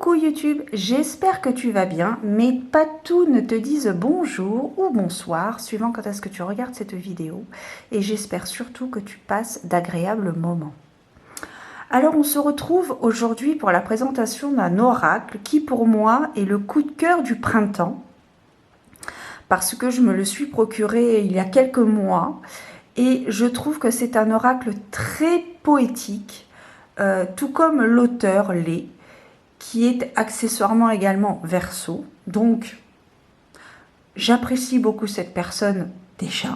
Coucou YouTube, j'espère que tu vas bien, mais pas tous ne te disent bonjour ou bonsoir, suivant quand est-ce que tu regardes cette vidéo, et j'espère surtout que tu passes d'agréables moments. Alors on se retrouve aujourd'hui pour la présentation d'un oracle qui pour moi est le coup de cœur du printemps, parce que je me le suis procuré il y a quelques mois, et je trouve que c'est un oracle très poétique, tout comme l'auteur l'est, qui est accessoirement également Verseau. Donc, j'apprécie beaucoup cette personne déjà.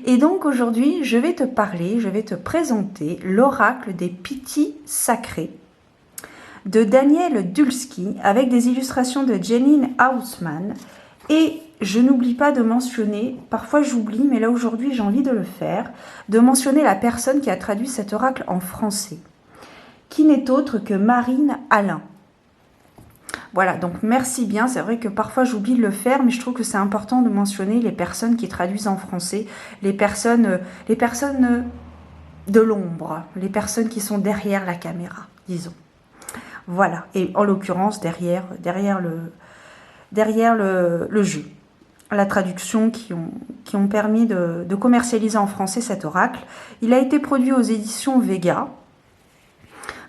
Et donc aujourd'hui, je vais te parler, je vais te présenter l'oracle des Pythis sacrés de Daniel Dulski avec des illustrations de Janine Hausmann. Et je n'oublie pas de mentionner, parfois j'oublie, mais là aujourd'hui j'ai envie de le faire, de mentionner la personne qui a traduit cet oracle en français, qui n'est autre que Marine Alain. Voilà, donc merci bien. C'est vrai que parfois j'oublie de le faire, mais je trouve que c'est important de mentionner les personnes qui traduisent en français, les personnes de l'ombre, les personnes qui sont derrière la caméra, disons. Voilà, et en l'occurrence derrière le jeu. La traduction qui ont permis de commercialiser en français cet oracle. Il a été produit aux éditions Vega,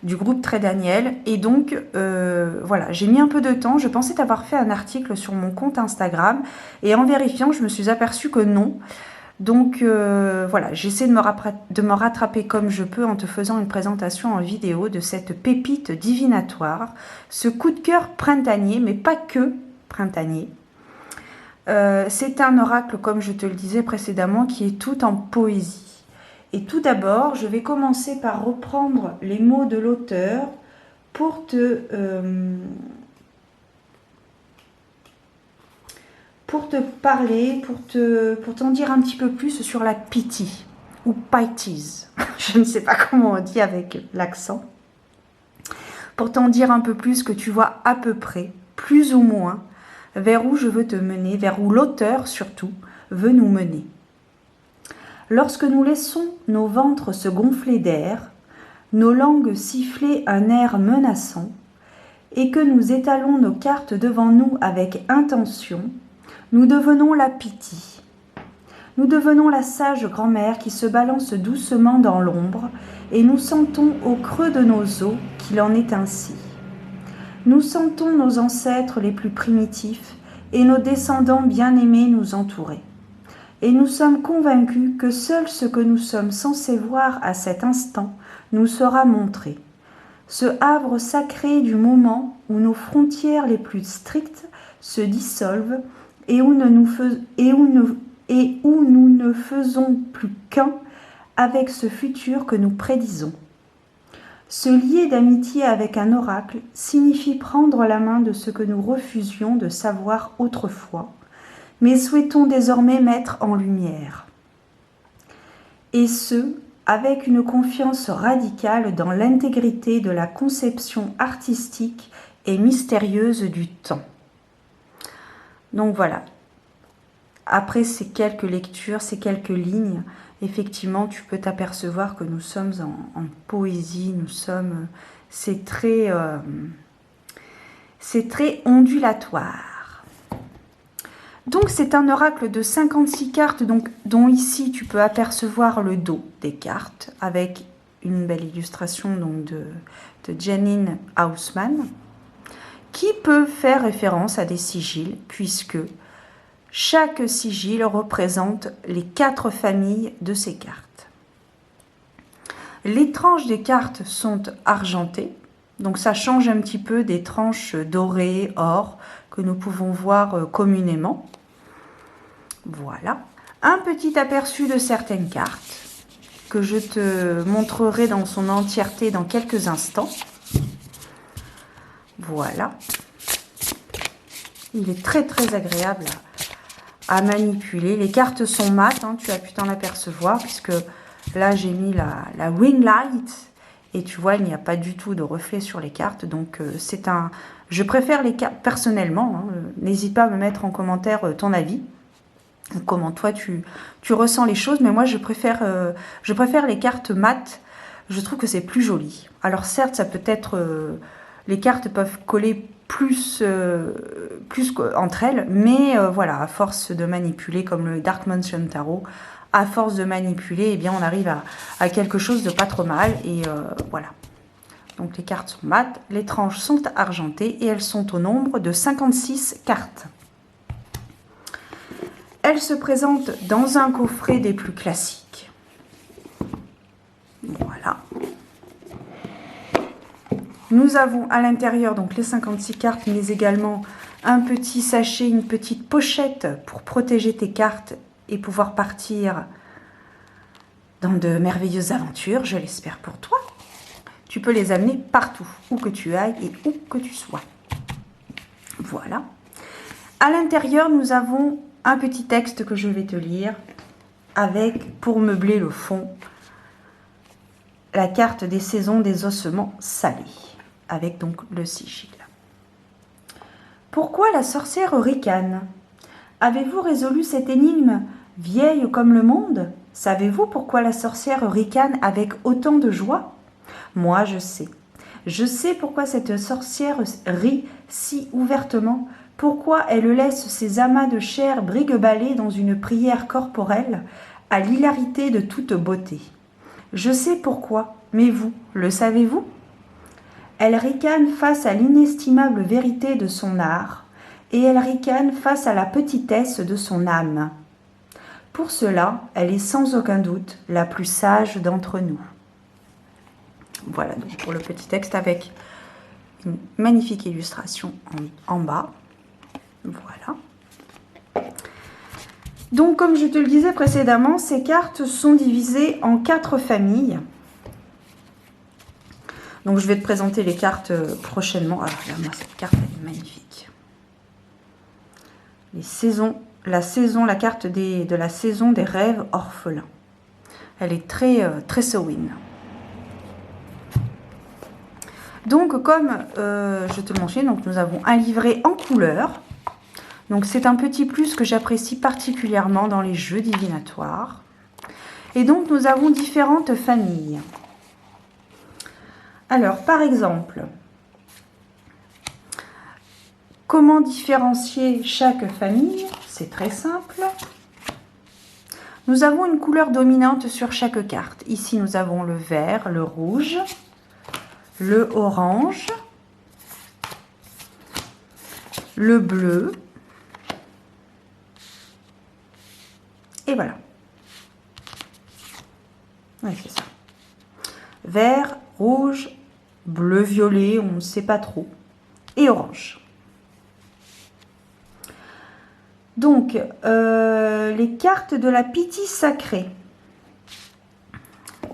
du groupe Très Daniel, et donc voilà, j'ai mis un peu de temps. Je pensais avoir fait un article sur mon compte Instagram, et en vérifiant, je me suis aperçue que non. Donc voilà, j'essaie de me rattraper comme je peux en te faisant une présentation en vidéo de cette pépite divinatoire, ce coup de cœur printanier, mais pas que printanier. C'est un oracle, comme je te le disais précédemment, qui est tout en poésie. Et tout d'abord, je vais commencer par reprendre les mots de l'auteur pour parler, pour t'en dire un petit peu plus sur la Pythie, ou Pythies. Je ne sais pas comment on dit avec l'accent. Pour t'en dire un peu plus, que tu vois à peu près, plus ou moins, vers où je veux te mener, vers où l'auteur surtout veut nous mener. Lorsque nous laissons nos ventres se gonfler d'air, nos langues siffler un air menaçant, et que nous étalons nos cartes devant nous avec intention, nous devenons la Pythie. Nous devenons la sage grand-mère qui se balance doucement dans l'ombre, et nous sentons au creux de nos os qu'il en est ainsi. Nous sentons nos ancêtres les plus primitifs et nos descendants bien-aimés nous entourer. Et nous sommes convaincus que seul ce que nous sommes censés voir à cet instant nous sera montré. Ce havre sacré du moment où nos frontières les plus strictes se dissolvent et où nous ne faisons plus qu'un avec ce futur que nous prédisons. Se lier d'amitié avec un oracle signifie prendre la main de ce que nous refusions de savoir autrefois, mais souhaitons désormais mettre en lumière. Et ce, avec une confiance radicale dans l'intégrité de la conception artistique et mystérieuse du temps. Donc voilà, après ces quelques lectures, ces quelques lignes, effectivement, tu peux t'apercevoir que nous sommes en poésie, c'est très ondulatoire. Donc c'est un oracle de 56 cartes, dont ici tu peux apercevoir le dos des cartes avec une belle illustration de Janine Hausmann, qui peut faire référence à des sigils, puisque chaque sigil représente les 4 familles de ces cartes. Les tranches des cartes sont argentées, donc ça change un petit peu des tranches dorées, or, que nous pouvons voir communément. Voilà, un petit aperçu de certaines cartes que je te montrerai dans son entièreté dans quelques instants. Voilà, il est très très agréable à manipuler. Les cartes sont mates, hein, tu as pu t'en apercevoir, puisque là j'ai mis la wing light et tu vois il n'y a pas du tout de reflet sur les cartes, donc je préfère les cartes personnellement, hein, n'hésite pas à me mettre en commentaire ton avis, comment toi tu ressens les choses, mais moi je préfère les cartes mates, je trouve que c'est plus joli. Alors certes ça peut être Les cartes peuvent coller plus entre elles, mais voilà, à force de manipuler, comme le Dark Mansion Tarot, à force de manipuler, eh bien, on arrive à quelque chose de pas trop mal, et voilà. Donc les cartes sont mates, les tranches sont argentées, et elles sont au nombre de 56 cartes. Elles se présentent dans un coffret des plus classiques. Voilà. Nous avons à l'intérieur donc les 56 cartes, mais également un petit sachet, une petite pochette pour protéger tes cartes et pouvoir partir dans de merveilleuses aventures, je l'espère pour toi. Tu peux les amener partout, où que tu ailles et où que tu sois. Voilà. À l'intérieur, nous avons un petit texte que je vais te lire avec, pour meubler le fond, la carte des saisons des ossements salés, avec donc le sigil. Pourquoi la sorcière ricane? Avez-vous résolu cette énigme, vieille comme le monde? Savez-vous pourquoi la sorcière ricane avec autant de joie? Moi, je sais. Je sais pourquoi cette sorcière rit si ouvertement, pourquoi elle laisse ses amas de chair brigue-baller dans une prière corporelle, à l'hilarité de toute beauté. Je sais pourquoi, mais vous, le savez-vous? Elle ricane face à l'inestimable vérité de son art, et elle ricane face à la petitesse de son âme. Pour cela, elle est sans aucun doute la plus sage d'entre nous. Voilà donc pour le petit texte avec une magnifique illustration en bas. Voilà. Donc comme je te le disais précédemment, ces cartes sont divisées en 4 familles. Donc je vais te présenter les cartes prochainement. Alors regarde-moi, cette carte elle est magnifique. Les saisons, la carte de la saison des rêves orphelins. Elle est très Samhain. Donc comme je te le mentionnais, donc nous avons un livret en couleur. Donc c'est un petit plus que j'apprécie particulièrement dans les jeux divinatoires. Et donc nous avons différentes familles. Alors par exemple, comment différencier chaque famille? C'est très simple. Nous avons une couleur dominante sur chaque carte. Ici nous avons le vert, le rouge, le orange, le bleu, et voilà. Oui, c'est ça. Vert, rouge, bleu, violet, on ne sait pas trop, et orange. Donc, les cartes de la Pythie sacrée.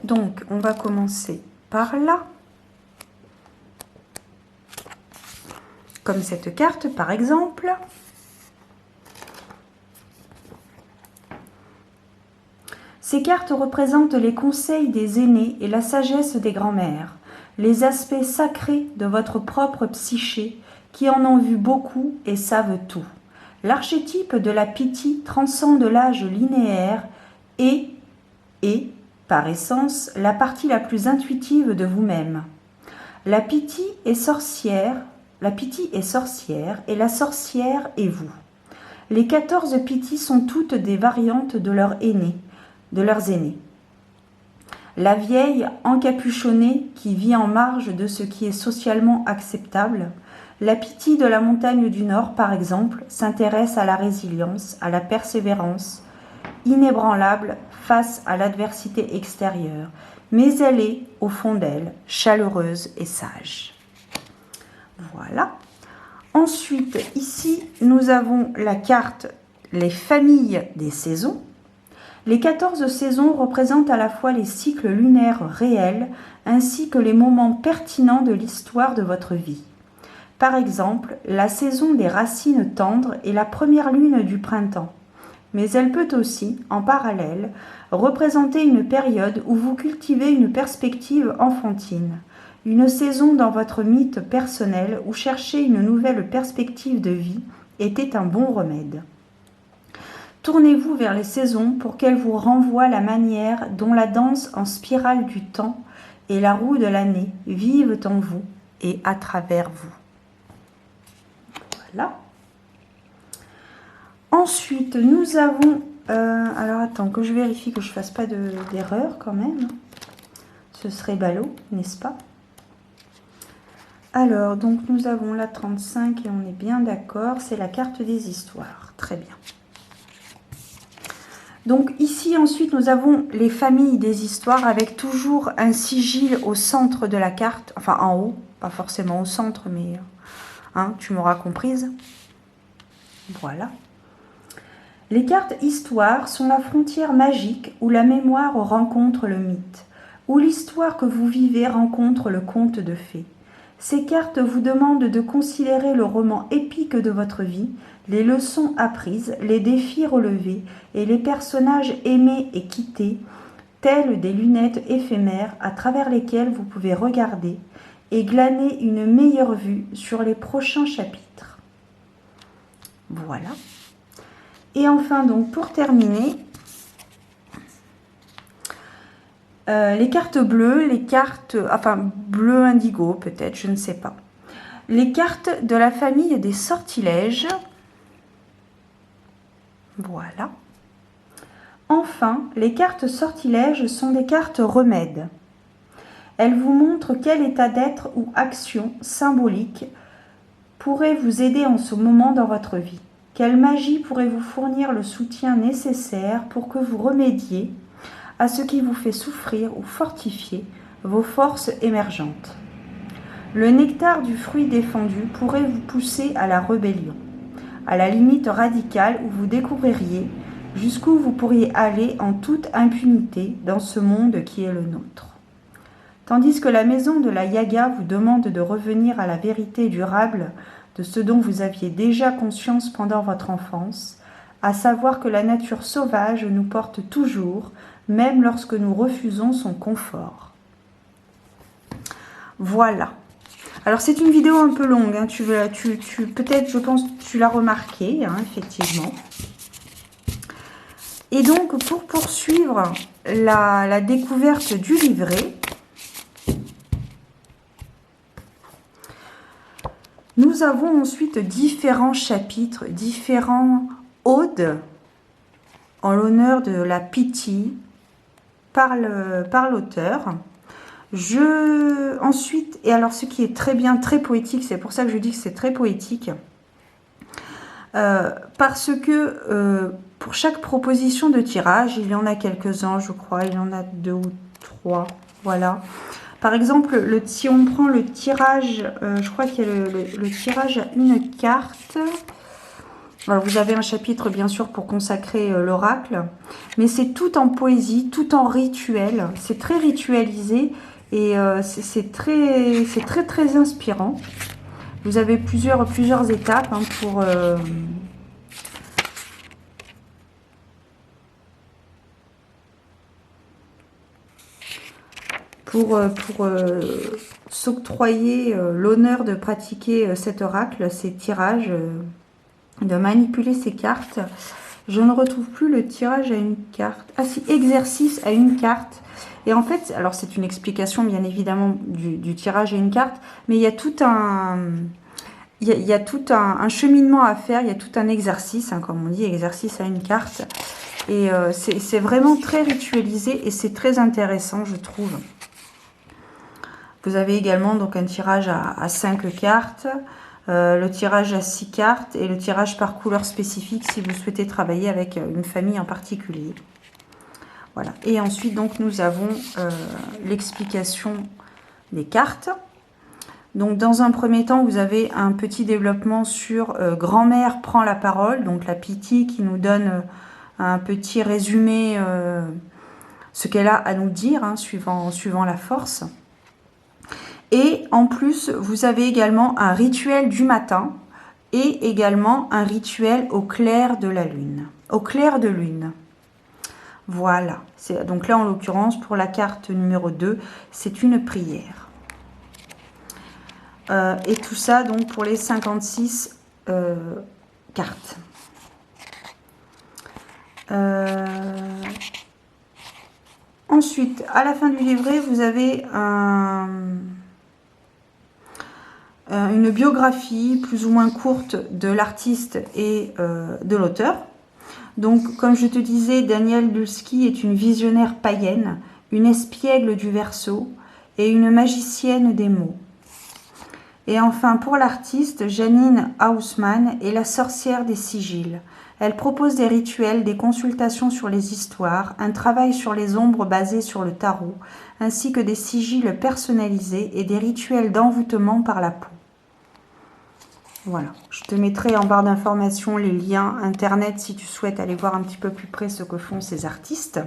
Donc, on va commencer par là. Comme cette carte, par exemple. Ces cartes représentent les conseils des aînés et la sagesse des grands-mères, les aspects sacrés de votre propre psyché, qui en ont vu beaucoup et savent tout. L'archétype de la Pythie transcende l'âge linéaire et est, par essence, la partie la plus intuitive de vous-même. La Pythie est sorcière et la sorcière est vous. Les 14 Pythies sont toutes des variantes de leurs aînés. La vieille encapuchonnée qui vit en marge de ce qui est socialement acceptable, la Pythie de la montagne du Nord, par exemple, s'intéresse à la résilience, à la persévérance, inébranlable face à l'adversité extérieure, mais elle est, au fond d'elle, chaleureuse et sage. Voilà. Ensuite, ici, nous avons la carte « Les familles des saisons ». Les 14 saisons représentent à la fois les cycles lunaires réels ainsi que les moments pertinents de l'histoire de votre vie. Par exemple, la saison des racines tendres est la première lune du printemps. Mais elle peut aussi, en parallèle, représenter une période où vous cultivez une perspective enfantine. Une saison dans votre mythe personnel où chercher une nouvelle perspective de vie était un bon remède. Tournez-vous vers les saisons pour qu'elles vous renvoient la manière dont la danse en spirale du temps et la roue de l'année vivent en vous et à travers vous. Voilà. Ensuite, nous avons... alors, attends, que je vérifie que je ne fasse pas d'erreur quand même. Ce serait ballot, n'est-ce pas? Alors, donc, nous avons la 35 et on est bien d'accord. C'est la carte des histoires. Très bien. Donc, ici, ensuite, nous avons les familles des histoires avec toujours un sigil au centre de la carte. Enfin, en haut. Pas forcément au centre, mais... Hein, tu m'auras comprise. Voilà. Les cartes histoire sont la frontière magique où la mémoire rencontre le mythe, où l'histoire que vous vivez rencontre le conte de fées. Ces cartes vous demandent de considérer le roman épique de votre vie, les leçons apprises, les défis relevés et les personnages aimés et quittés, tels des lunettes éphémères à travers lesquelles vous pouvez regarder et glaner une meilleure vue sur les prochains chapitres. Voilà. Et enfin, donc, pour terminer, les cartes bleues, les cartes, enfin, bleu indigo peut-être, je ne sais pas. Les cartes de la famille des sortilèges. Voilà. Enfin, les cartes sortilèges sont des cartes remèdes. Elles vous montrent quel état d'être ou action symbolique pourrait vous aider en ce moment dans votre vie. Quelle magie pourrait vous fournir le soutien nécessaire pour que vous remédiez à ce qui vous fait souffrir ou fortifier vos forces émergentes. Le nectar du fruit défendu pourrait vous pousser à la rébellion, à la limite radicale où vous découvririez jusqu'où vous pourriez aller en toute impunité dans ce monde qui est le nôtre. Tandis que la maison de la Yaga vous demande de revenir à la vérité durable de ce dont vous aviez déjà conscience pendant votre enfance, à savoir que la nature sauvage nous porte toujours, même lorsque nous refusons son confort. Voilà. Alors c'est une vidéo un peu longue, hein. Peut-être, je pense, tu l'as remarqué, hein, effectivement. Et donc, pour poursuivre la découverte du livret, nous avons ensuite différents chapitres, différents odes en l'honneur de la pitié par l'auteur. Ensuite, et alors ce qui est très bien, très poétique, c'est pour ça que je dis que c'est très poétique, parce que pour chaque proposition de tirage, il y en a quelques-uns, je crois, il y en a 2 ou 3, voilà. Par exemple, si on prend le tirage, je crois qu'il y a le tirage à une carte. Alors, vous avez un chapitre, bien sûr, pour consacrer l'oracle, mais c'est tout en poésie, tout en rituel. C'est très ritualisé et c'est très inspirant. Vous avez plusieurs étapes hein, pour s'octroyer l'honneur de pratiquer cet oracle, ces tirages, de manipuler ces cartes. Je ne retrouve plus le tirage à une carte. Ah si, exercice à une carte. Et en fait, alors c'est une explication bien évidemment du tirage à une carte, mais il y a tout un... Il y a tout un cheminement à faire, il y a tout un exercice, hein, comme on dit, exercice à une carte. Et c'est vraiment très ritualisé et c'est très intéressant, je trouve. Vous avez également donc un tirage à 5 cartes, le tirage à 6 cartes et le tirage par couleur spécifique si vous souhaitez travailler avec une famille en particulier. Voilà. Et ensuite, donc, nous avons l'explication des cartes. Donc, dans un premier temps, vous avez un petit développement sur Grand-mère prend la parole, donc la pitié qui nous donne un petit résumé, ce qu'elle a à nous dire, hein, suivant la force. Et en plus, vous avez également un rituel du matin et également un rituel au clair de la lune. Au clair de lune. Voilà. Donc là, en l'occurrence, pour la carte numéro 2, c'est une prière. Et tout ça, donc, pour les 56 cartes. Ensuite, à la fin du livret, vous avez une biographie plus ou moins courte de l'artiste et de l'auteur. Donc, comme je te disais, Danielle Dulski est une visionnaire païenne, une espiègle du Verseau et une magicienne des mots. Et enfin, pour l'artiste, Janine Haussmann est la sorcière des sigils. Elle propose des rituels, des consultations sur les histoires, un travail sur les ombres basé sur le tarot, ainsi que des sigils personnalisés et des rituels d'envoûtement par la peau. Voilà, je te mettrai en barre d'informations les liens internet si tu souhaites aller voir un petit peu plus près ce que font ces artistes.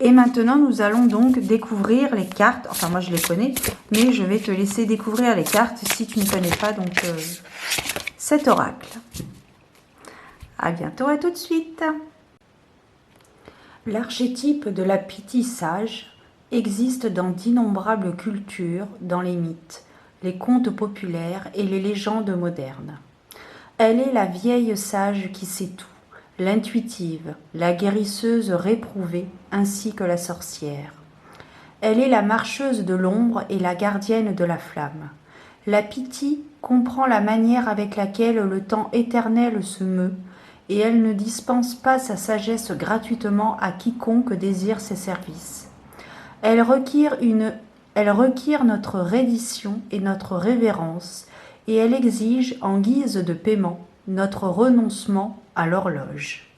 Et maintenant, nous allons donc découvrir les cartes. Enfin, moi, je les connais, mais je vais te laisser découvrir les cartes si tu ne connais pas donc cet oracle. À bientôt, à tout de suite. L'archétype de la Pythie sage existe dans d'innombrables cultures, dans les mythes, les contes populaires et les légendes modernes. Elle est la vieille sage qui sait tout, l'intuitive, la guérisseuse réprouvée, ainsi que la sorcière. Elle est la marcheuse de l'ombre et la gardienne de la flamme. La Pythie comprend la manière avec laquelle le temps éternel se meut, et elle ne dispense pas sa sagesse gratuitement à quiconque désire ses services. Elle requiert notre reddition et notre révérence, et elle exige, en guise de paiement, notre renoncement à l'horloge.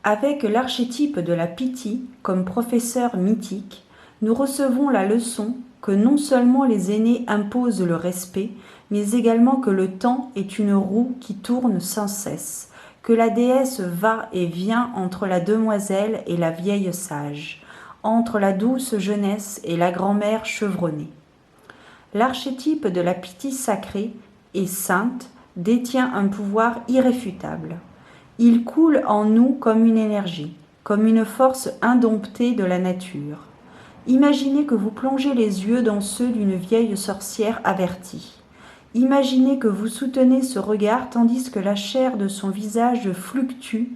Avec l'archétype de la Pythie comme professeur mythique, nous recevons la leçon que non seulement les aînés imposent le respect, mais également que le temps est une roue qui tourne sans cesse, que la déesse va et vient entre la demoiselle et la vieille sage, entre la douce jeunesse et la grand-mère chevronnée. L'archétype de la Pythie sacrée et sainte détient un pouvoir irréfutable. Il coule en nous comme une énergie, comme une force indomptée de la nature. Imaginez que vous plongez les yeux dans ceux d'une vieille sorcière avertie. Imaginez que vous soutenez ce regard tandis que la chair de son visage fluctue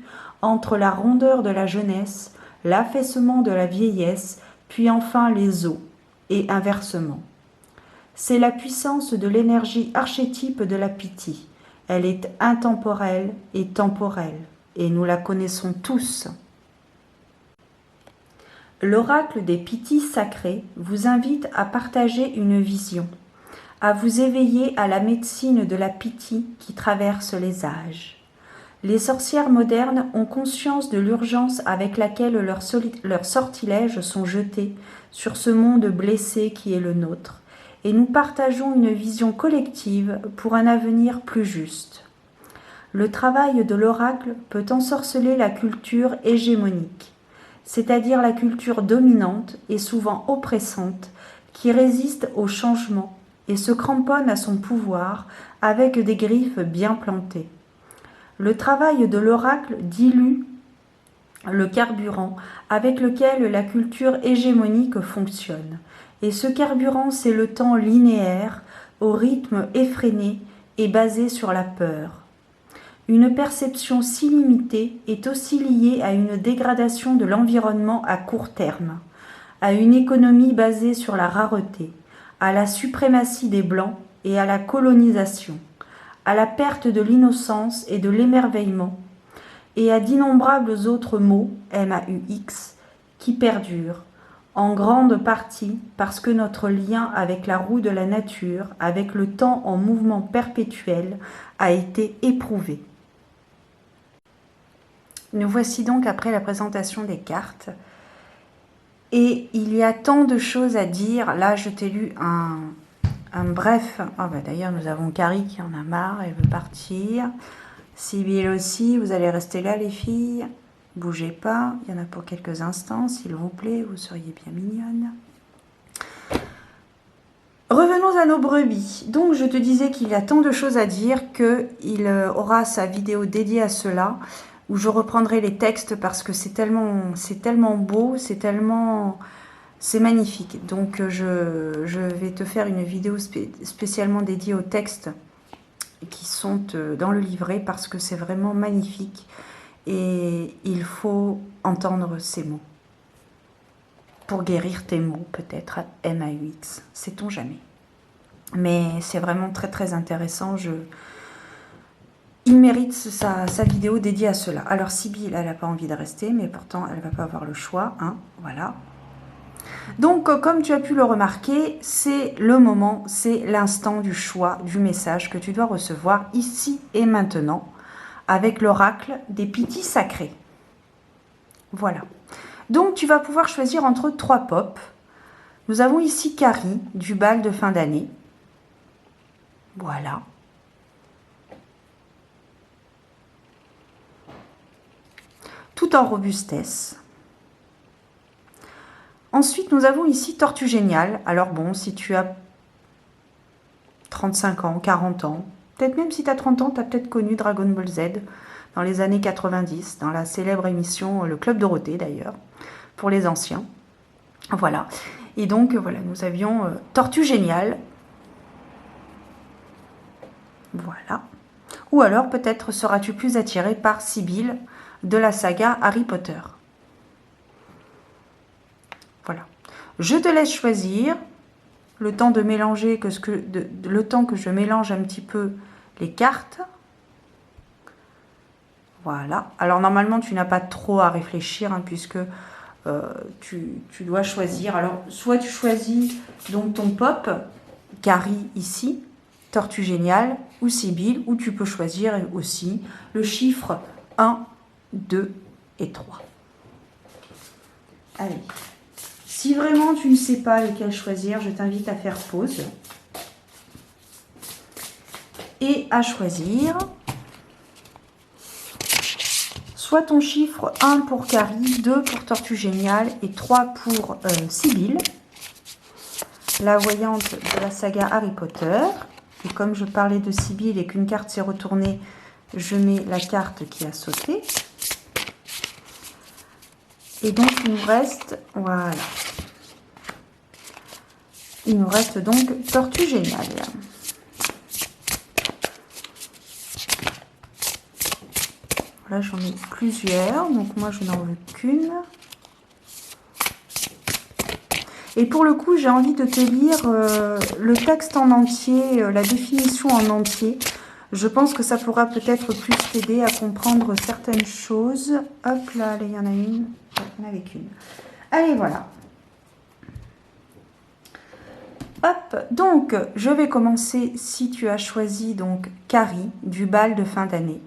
entre la rondeur de la jeunesse, l'affaissement de la vieillesse, puis enfin les os, et inversement. C'est la puissance de l'énergie archétype de la Pythie. Elle est intemporelle et temporelle, et nous la connaissons tous. L'oracle des Pythies sacrées vous invite à partager une vision, à vous éveiller à la médecine de la Pythie qui traverse les âges. Les sorcières modernes ont conscience de l'urgence avec laquelle leurs sortilèges sont jetés sur ce monde blessé qui est le nôtre, et nous partageons une vision collective pour un avenir plus juste. Le travail de l'oracle peut ensorceler la culture hégémonique, c'est-à-dire la culture dominante et souvent oppressante qui résiste au changement et se cramponne à son pouvoir avec des griffes bien plantées. Le travail de l'oracle dilue le carburant avec lequel la culture hégémonique fonctionne. Et ce carburant, c'est le temps linéaire, au rythme effréné et basé sur la peur. Une perception si limitée est aussi liée à une dégradation de l'environnement à court terme, à une économie basée sur la rareté, à la suprématie des Blancs et à la colonisation, à la perte de l'innocence et de l'émerveillement, et à d'innombrables autres mots, MAUX, qui perdurent, en grande partie parce que notre lien avec la roue de la nature, avec le temps en mouvement perpétuel, a été éprouvé. Nous voici donc après la présentation des cartes. Et il y a tant de choses à dire. Là, je t'ai lu un bref. Oh bah d'ailleurs, nous avons Carrie qui en a marre, elle veut partir. Sibylle aussi, vous allez rester là les filles. Bougez pas, il y en a pour quelques instants, s'il vous plaît, vous seriez bien mignonnes. Revenons à nos brebis. Donc je te disais qu'il y a tant de choses à dire qu'il aura sa vidéo dédiée à cela, où je reprendrai les textes parce que c'est tellement beau, c'est magnifique. Donc je vais te faire une vidéo spécialement dédiée aux textes qui sont dans le livret parce que c'est vraiment magnifique et il faut entendre ces mots. Pour guérir tes mots, peut-être, MAUX, sait-on jamais. Mais c'est vraiment très très intéressant. Il mérite sa vidéo dédiée à cela. Alors Sibylle, elle n'a pas envie de rester, mais pourtant elle ne va pas avoir le choix. Hein, voilà. Donc comme tu as pu le remarquer, c'est le moment, c'est l'instant du choix du message que tu dois recevoir ici et maintenant avec l'oracle des Pythis sacrés. Voilà. Donc tu vas pouvoir choisir entre 3 pops. Nous avons ici Carrie du bal de fin d'année. Voilà. Tout en robustesse. Ensuite, nous avons ici Tortue Géniale. Alors bon, si tu as 35 ans, 40 ans, peut-être même si tu as 30 ans, tu as peut-être connu Dragon Ball Z dans les années 90, dans la célèbre émission Le Club Dorothée d'ailleurs, pour les anciens. Voilà. Et donc, voilà, nous avions Tortue Géniale. Voilà. Ou alors, peut-être seras-tu plus attiré par Sibylle de la saga Harry Potter. Voilà. Je te laisse choisir le temps de mélanger, le temps que je mélange un petit peu les cartes. Voilà. Alors, normalement, tu n'as pas trop à réfléchir, hein, puisque tu dois choisir. Alors, soit tu choisis donc ton pop, Carrie ici, Tortue Géniale ou Sibylle, ou tu peux choisir aussi le chiffre 1, 2 et 3. Allez. Si vraiment tu ne sais pas lequel choisir, je t'invite à faire pause et à choisir soit ton chiffre 1 pour Carrie, 2 pour Tortue Géniale et 3 pour Sibylle, la voyante de la saga Harry Potter. Et comme je parlais de Sibylle et qu'une carte s'est retournée, je mets la carte qui a sauté. Et donc il nous reste, voilà. Il nous reste donc Tortue Géniale. Là, j'en ai plusieurs, donc moi, je n'en veux qu'une. Et pour le coup, j'ai envie de te lire le texte en entier, la définition en entier. Je pense que ça pourra peut-être plus t'aider à comprendre certaines choses. Hop là, il y en a une. Il n'y en avait qu'une. Allez, voilà. Hop, donc je vais commencer si tu as choisi donc Carrie du bal de fin d'année.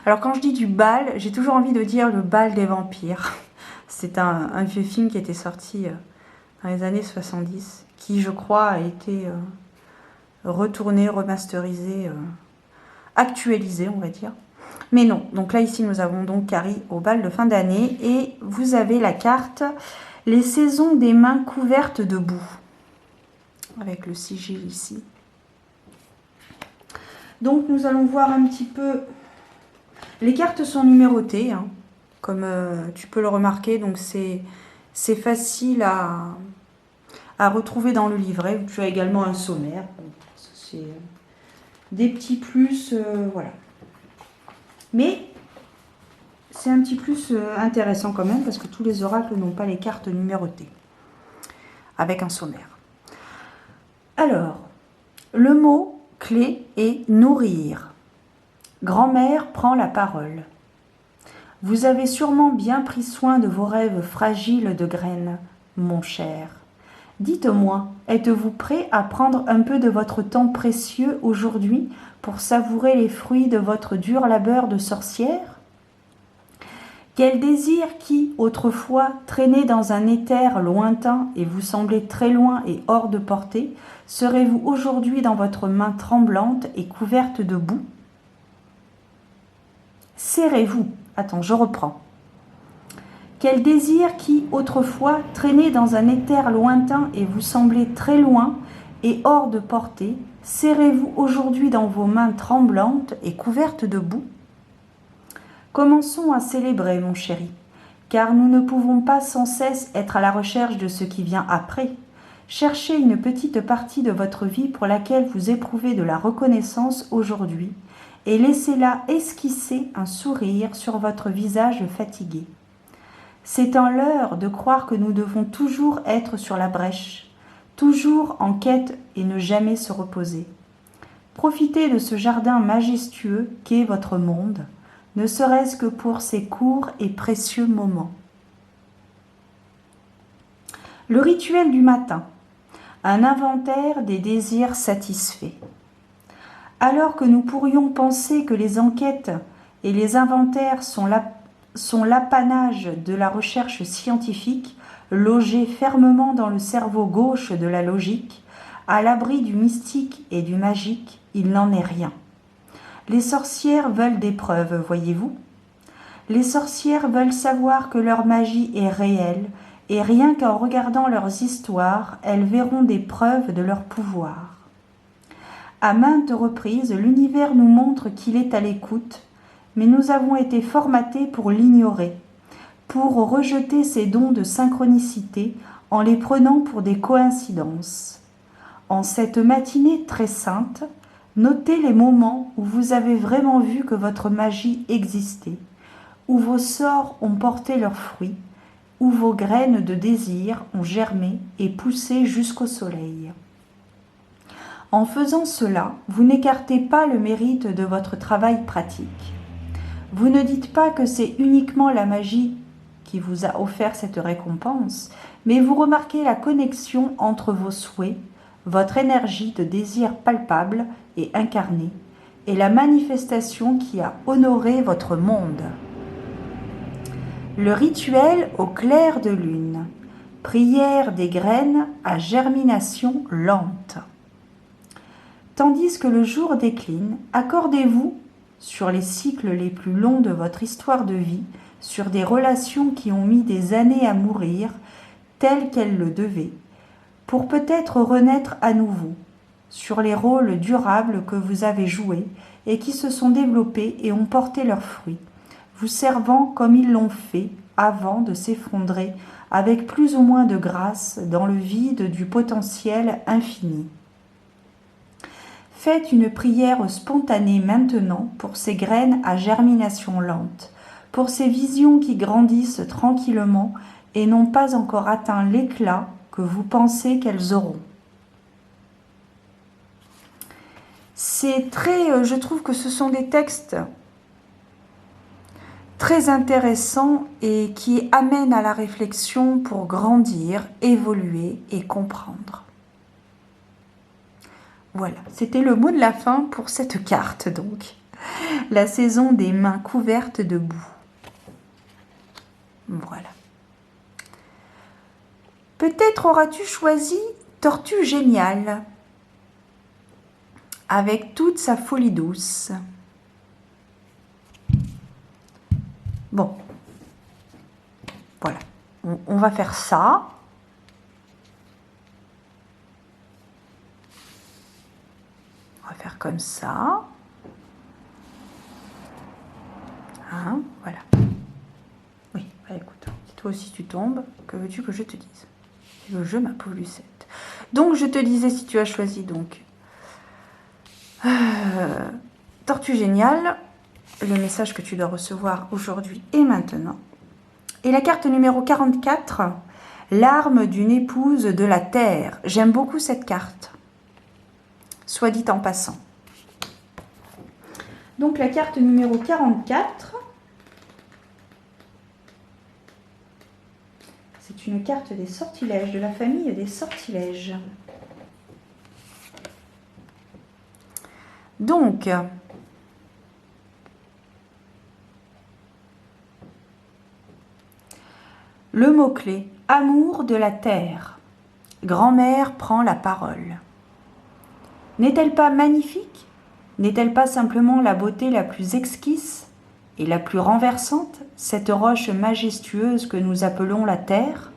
Alors quand je dis du bal, j'ai toujours envie de dire le bal des vampires. C'est un vieux film qui était sorti dans les années 70, qui je crois a été retourné, remasterisé, actualisé on va dire. Mais non, donc là ici nous avons donc Carrie au bal de fin d'année et vous avez la carte « Les saisons des mains couvertes de boue » avec le sigil ici. Donc nous allons voir un petit peu, les cartes sont numérotées, hein, comme tu peux le remarquer, donc c'est facile à retrouver dans le livret. Tu as également un sommaire, c'est des petits plus, voilà. Mais c'est un petit plus intéressant quand même, parce que tous les oracles n'ont pas les cartes numérotées, avec un sommaire. Alors, le mot clé est nourrir. Grand-mère prend la parole. Vous avez sûrement bien pris soin de vos rêves fragiles de graines, mon cher. Dites-moi, êtes-vous prêt à prendre un peu de votre temps précieux aujourd'hui pour savourer les fruits de votre dur labeur de sorcière ? Quel désir qui, autrefois, traînait dans un éther lointain et vous semblait très loin et hors de portée, serez-vous aujourd'hui dans votre main tremblante et couverte de boue ? Serrez-vous. Attends, je reprends. Quel désir qui, autrefois, traînait dans un éther lointain et vous semblait très loin et hors de portée, serrez-vous aujourd'hui dans vos mains tremblantes et couvertes de boue ? Commençons à célébrer, mon chéri, car nous ne pouvons pas sans cesse être à la recherche de ce qui vient après. Cherchez une petite partie de votre vie pour laquelle vous éprouvez de la reconnaissance aujourd'hui et laissez-la esquisser un sourire sur votre visage fatigué. C'est un leurre de croire que nous devons toujours être sur la brèche. toujours en quête et ne jamais se reposer. Profitez de ce jardin majestueux qu'est votre monde, ne serait-ce que pour ces courts et précieux moments. Le rituel du matin, un inventaire des désirs satisfaits. Alors que nous pourrions penser que les enquêtes et les inventaires sont l'apanage de la recherche scientifique, logés fermement dans le cerveau gauche de la logique, à l'abri du mystique et du magique, il n'en est rien. Les sorcières veulent des preuves, voyez-vous ? Les sorcières veulent savoir que leur magie est réelle, et rien qu'en regardant leurs histoires, elles verront des preuves de leur pouvoir. À maintes reprises, l'univers nous montre qu'il est à l'écoute, mais nous avons été formatés pour l'ignorer, pour rejeter ces dons de synchronicité en les prenant pour des coïncidences. En cette matinée très sainte, notez les moments où vous avez vraiment vu que votre magie existait, où vos sorts ont porté leurs fruits, où vos graines de désir ont germé et poussé jusqu'au soleil. En faisant cela, vous n'écartez pas le mérite de votre travail pratique. Vous ne dites pas que c'est uniquement la magie qui vous a offert cette récompense, mais vous remarquez la connexion entre vos souhaits, votre énergie de désir palpable et incarnée, et la manifestation qui a honoré votre monde. Le rituel au clair de lune, prière des graines à germination lente. Tandis que le jour décline, accordez-vous, sur les cycles les plus longs de votre histoire de vie, sur des relations qui ont mis des années à mourir, telles qu'elles le devaient, pour peut-être renaître à nouveau, sur les rôles durables que vous avez joués et qui se sont développés et ont porté leurs fruits, vous servant comme ils l'ont fait avant de s'effondrer avec plus ou moins de grâce dans le vide du potentiel infini. Faites une prière spontanée maintenant pour ces graines à germination lente, pour ces visions qui grandissent tranquillement et n'ont pas encore atteint l'éclat que vous pensez qu'elles auront. C'est très, je trouve que ce sont des textes très intéressants et qui amènent à la réflexion pour grandir, évoluer et comprendre. Voilà, c'était le mot de la fin pour cette carte donc. La saison des mains couvertes de boue. Voilà. Peut-être auras-tu choisi Tortue Géniale avec toute sa folie douce. Bon, voilà, on va faire ça. On va faire comme ça. Hein, voilà. Oui, bah écoute, si toi aussi tu tombes, que veux-tu que je te dise? Le jeu, ma pauvre Lucette. Donc, je te disais, si tu as choisi donc Tortue Géniale, le message que tu dois recevoir aujourd'hui et maintenant. Et la carte numéro 44, l'arme d'une épouse de la terre. J'aime beaucoup cette carte, soit dit en passant. Donc la carte numéro 44, c'est une carte des sortilèges, de la famille des sortilèges. Donc, le mot-clé, amour de la terre. Grand-mère prend la parole. N'est-elle pas magnifique? N'est-elle pas simplement la beauté la plus exquise et la plus renversante, cette roche majestueuse que nous appelons la terre?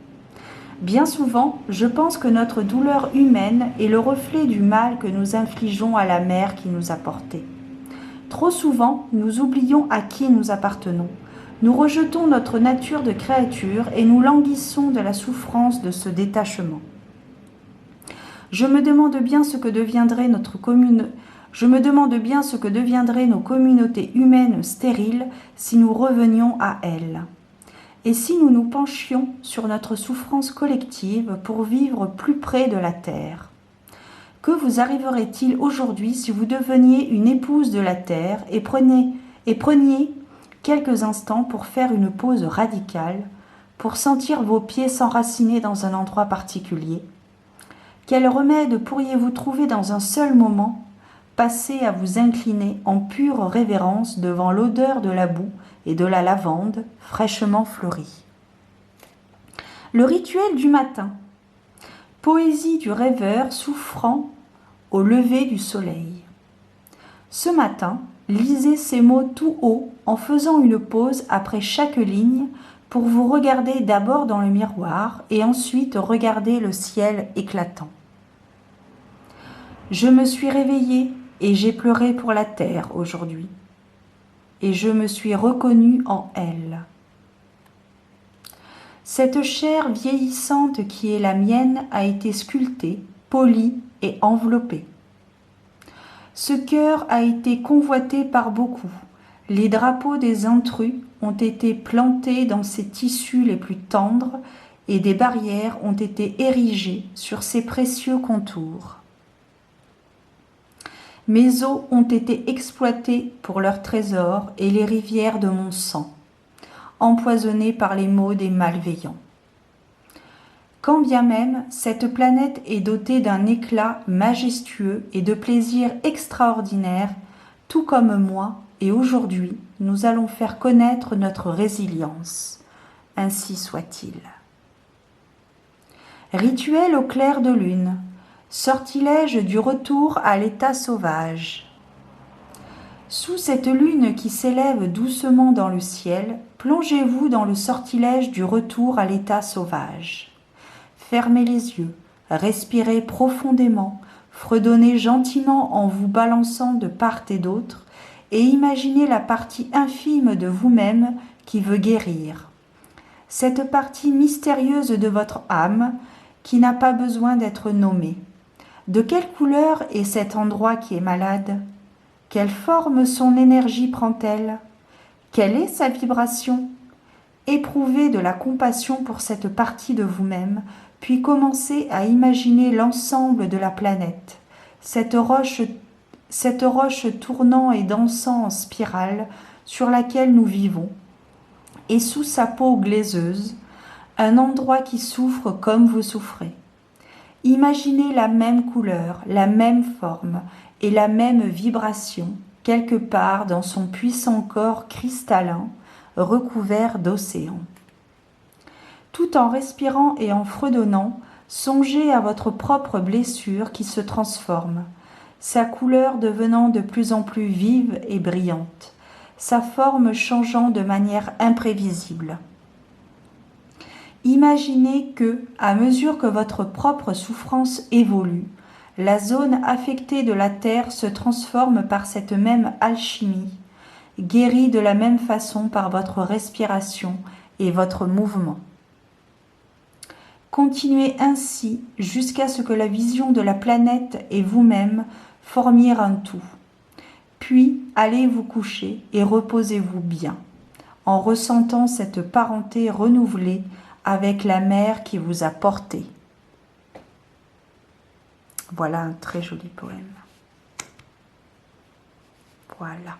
Bien souvent, je pense que notre douleur humaine est le reflet du mal que nous infligeons à la mère qui nous a portés. Trop souvent, nous oublions à qui nous appartenons. Nous rejetons notre nature de créature et nous languissons de la souffrance de ce détachement. Je me demande bien ce que deviendraient nos communautés humaines stériles si nous revenions à elles. Et si nous nous penchions sur notre souffrance collective pour vivre plus près de la Terre? Que vous arriverait-il aujourd'hui si vous deveniez une épouse de la Terre et preniez quelques instants pour faire une pause radicale, pour sentir vos pieds s'enraciner dans un endroit particulier? Quel remède pourriez-vous trouver dans un seul moment, passer à vous incliner en pure révérence devant l'odeur de la boue et de la lavande fraîchement fleurie? Le rituel du matin. Poésie du rêveur souffrant au lever du soleil. Ce matin, lisez ces mots tout haut en faisant une pause après chaque ligne pour vous regarder d'abord dans le miroir et ensuite regarder le ciel éclatant. Je me suis réveillée et j'ai pleuré pour la terre aujourd'hui. Et je me suis reconnue en elle. Cette chair vieillissante qui est la mienne a été sculptée, polie et enveloppée. Ce cœur a été convoité par beaucoup. Les drapeaux des intrus ont été plantés dans ses tissus les plus tendres et des barrières ont été érigées sur ses précieux contours. Mes os ont été exploités pour leurs trésors et les rivières de mon sang, empoisonnées par les maux des malveillants. Quand bien même cette planète est dotée d'un éclat majestueux et de plaisirs extraordinaires, tout comme moi, et aujourd'hui, nous allons faire connaître notre résilience. Ainsi soit-il. Rituel au clair de lune. Sortilège du retour à l'état sauvage. Sous cette lune qui s'élève doucement dans le ciel, plongez-vous dans le sortilège du retour à l'état sauvage. Fermez les yeux, respirez profondément, fredonnez gentiment en vous balançant de part et d'autre, et imaginez la partie infime de vous-même qui veut guérir. Cette partie mystérieuse de votre âme qui n'a pas besoin d'être nommée. De quelle couleur est cet endroit qui est malade? Quelle forme son énergie prend-elle? Quelle est sa vibration? Éprouvez de la compassion pour cette partie de vous-même, puis commencez à imaginer l'ensemble de la planète, cette roche tournant et dansant en spirale sur laquelle nous vivons, et sous sa peau glaiseuse, un endroit qui souffre comme vous souffrez. Imaginez la même couleur, la même forme et la même vibration quelque part dans son puissant corps cristallin recouvert d'océan. Tout en respirant et en fredonnant, songez à votre propre blessure qui se transforme, sa couleur devenant de plus en plus vive et brillante, sa forme changeant de manière imprévisible. Imaginez que, à mesure que votre propre souffrance évolue, la zone affectée de la Terre se transforme par cette même alchimie, guérie de la même façon par votre respiration et votre mouvement. Continuez ainsi jusqu'à ce que la vision de la planète et vous-même formiez un tout. Puis allez vous coucher et reposez-vous bien, en ressentant cette parenté renouvelée avec la mer qui vous a porté. Voilà un très joli poème. Voilà.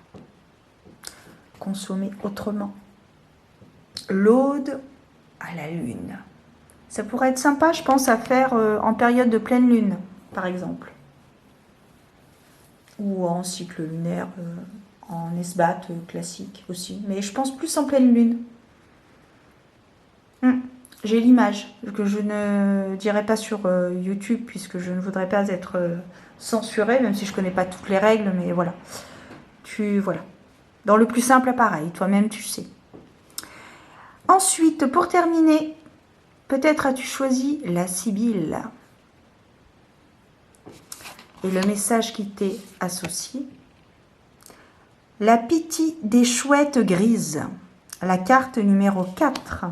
Consommer autrement. L'Aude à la lune. Ça pourrait être sympa, je pense, à faire en période de pleine lune, par exemple. Ou en cycle lunaire, en esbat classique aussi. Mais je pense plus en pleine lune. J'ai l'image que je ne dirai pas sur YouTube puisque je ne voudrais pas être censurée, même si je ne connais pas toutes les règles, mais voilà. Voilà. Dans le plus simple, pareil, toi-même tu sais. Ensuite, pour terminer, peut-être as-tu choisi la Sibylle. Et le message qui t'est associé. La pitié des chouettes grises. La carte numéro 4.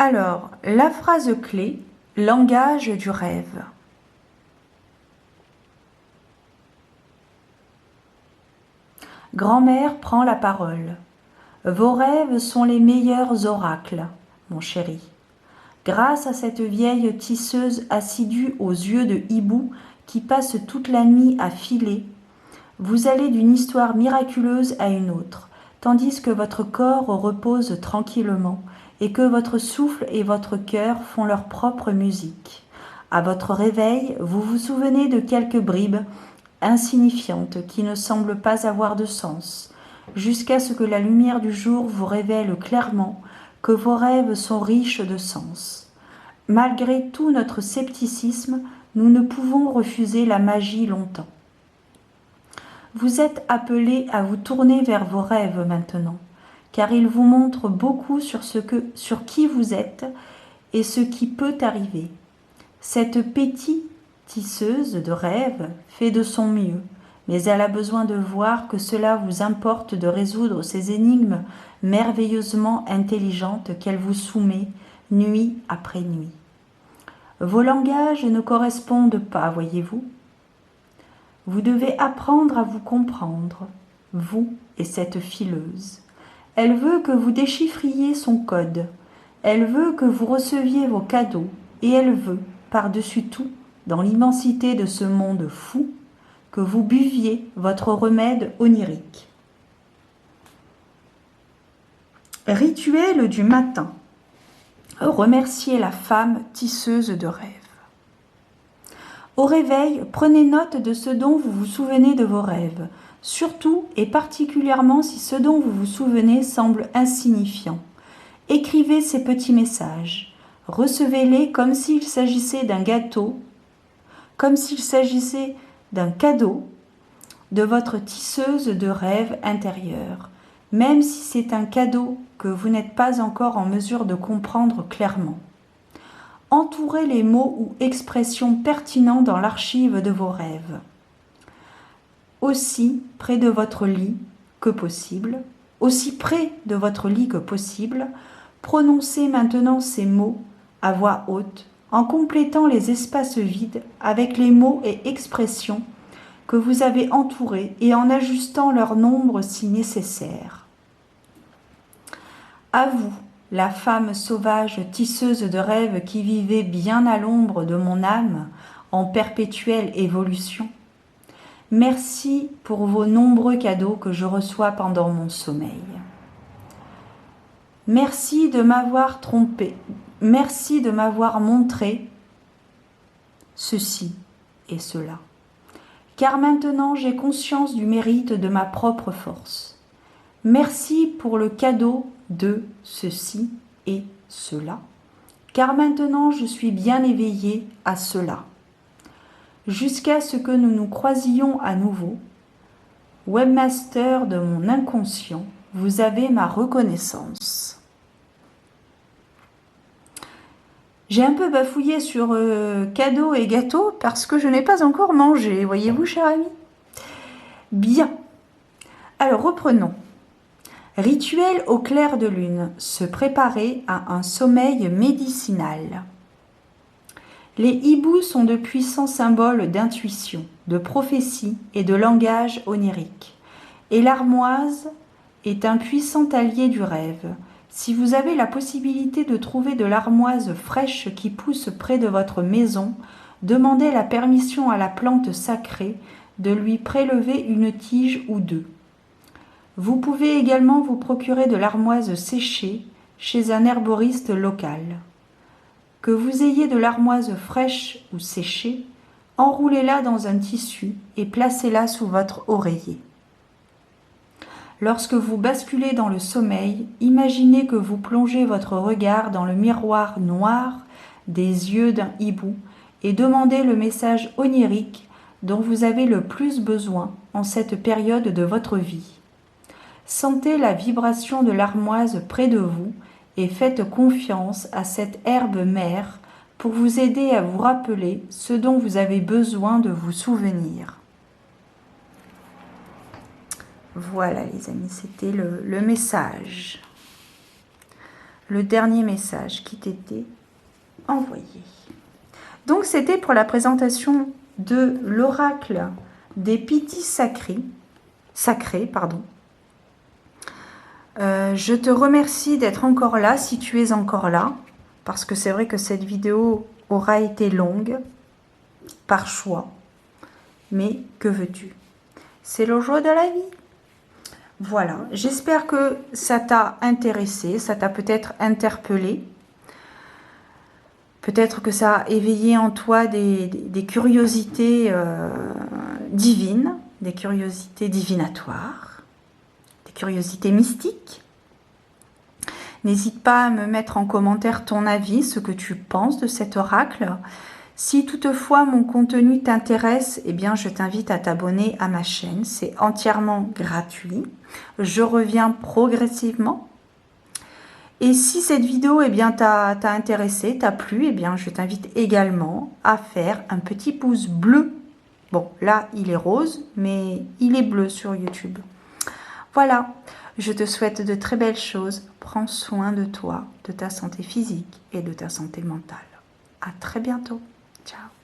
Alors, la phrase clé, Langage du rêve. Grand-mère prend la parole. Vos rêves sont les meilleurs oracles, mon chéri. Grâce à cette vieille tisseuse assidue aux yeux de hibou qui passe toute la nuit à filer, vous allez d'une histoire miraculeuse à une autre, tandis que votre corps repose tranquillement et que votre souffle et votre cœur font leur propre musique. À votre réveil, vous vous souvenez de quelques bribes insignifiantes qui ne semblent pas avoir de sens, jusqu'à ce que la lumière du jour vous révèle clairement que vos rêves sont riches de sens. Malgré tout notre scepticisme, nous ne pouvons refuser la magie longtemps. Vous êtes appelés à vous tourner vers vos rêves maintenant, car ils vous montrent beaucoup sur qui vous êtes et ce qui peut arriver. Cette petite tisseuse de rêves fait de son mieux, mais elle a besoin de voir que cela vous importe de résoudre ces énigmes merveilleusement intelligentes qu'elle vous soumet nuit après nuit. Vos langages ne correspondent pas, voyez-vous. Vous devez apprendre à vous comprendre, vous et cette fileuse. Elle veut que vous déchiffriez son code, elle veut que vous receviez vos cadeaux, et elle veut, par-dessus tout, dans l'immensité de ce monde fou, que vous buviez votre remède onirique. Rituel du matin. Remerciez la femme tisseuse de rêves. Au réveil, prenez note de ce dont vous vous souvenez de vos rêves, surtout et particulièrement si ce dont vous vous souvenez semble insignifiant. Écrivez ces petits messages. Recevez-les comme s'il s'agissait d'un gâteau, comme s'il s'agissait d'un cadeau de votre tisseuse de rêves intérieurs, même si c'est un cadeau que vous n'êtes pas encore en mesure de comprendre clairement. Entourez les mots ou expressions pertinents dans l'archive de vos rêves. Aussi près de votre lit que possible, prononcez maintenant ces mots à voix haute, en complétant les espaces vides avec les mots et expressions que vous avez entourés et en ajustant leur nombre si nécessaire. À vous, la femme sauvage tisseuse de rêves qui vivait bien à l'ombre de mon âme en perpétuelle évolution. Merci pour vos nombreux cadeaux que je reçois pendant mon sommeil. Merci de m'avoir trompé. Merci de m'avoir montré ceci et cela. Car maintenant j'ai conscience du mérite de ma propre force. Merci pour le cadeau de ceci et cela, car maintenant je suis bien éveillée à cela. Jusqu'à ce que nous nous croisions à nouveau, webmaster de mon inconscient, vous avez ma reconnaissance. J'ai un peu bafouillé sur cadeaux et gâteaux parce que je n'ai pas encore mangé, voyez-vous, cher ami. Bien. Alors, reprenons. Rituel au clair de lune, se préparer à un sommeil médicinal. Les hiboux sont de puissants symboles d'intuition, de prophétie et de langage onirique. Et l'armoise est un puissant allié du rêve. Si vous avez la possibilité de trouver de l'armoise fraîche qui pousse près de votre maison, demandez la permission à la plante sacrée de lui prélever une tige ou deux. Vous pouvez également vous procurer de l'armoise séchée chez un herboriste local. Que vous ayez de l'armoise fraîche ou séchée, enroulez-la dans un tissu et placez-la sous votre oreiller. Lorsque vous basculez dans le sommeil, imaginez que vous plongez votre regard dans le miroir noir des yeux d'un hibou et demandez le message onirique dont vous avez le plus besoin en cette période de votre vie. Sentez la vibration de l'armoise près de vous et faites confiance à cette herbe mère pour vous aider à vous rappeler ce dont vous avez besoin de vous souvenir. Voilà les amis, c'était le message. Le dernier message qui t'était envoyé. Donc, c'était pour la présentation de l'oracle des Pittis sacrés. Je te remercie d'être encore là, si tu es encore là, parce que c'est vrai que cette vidéo aura été longue, par choix. Mais que veux-tu? C'est le jeu de la vie. Voilà, j'espère que ça t'a intéressé, ça t'a peut-être interpellé. Peut-être que ça a éveillé en toi des curiosités divines, des curiosités divinatoires, des curiosités mystiques. N'hésite pas à me mettre en commentaire ton avis, ce que tu penses de cet oracle. Si toutefois mon contenu t'intéresse, eh bien je t'invite à t'abonner à ma chaîne. C'est entièrement gratuit. Je reviens progressivement. Et si cette vidéo t'a intéressé, t'a plu, eh bien je t'invite également à faire un petit pouce bleu. Bon, là il est rose, mais il est bleu sur YouTube. Voilà, je te souhaite de très belles choses. Prends soin de toi, de ta santé physique et de ta santé mentale. À très bientôt. Ciao.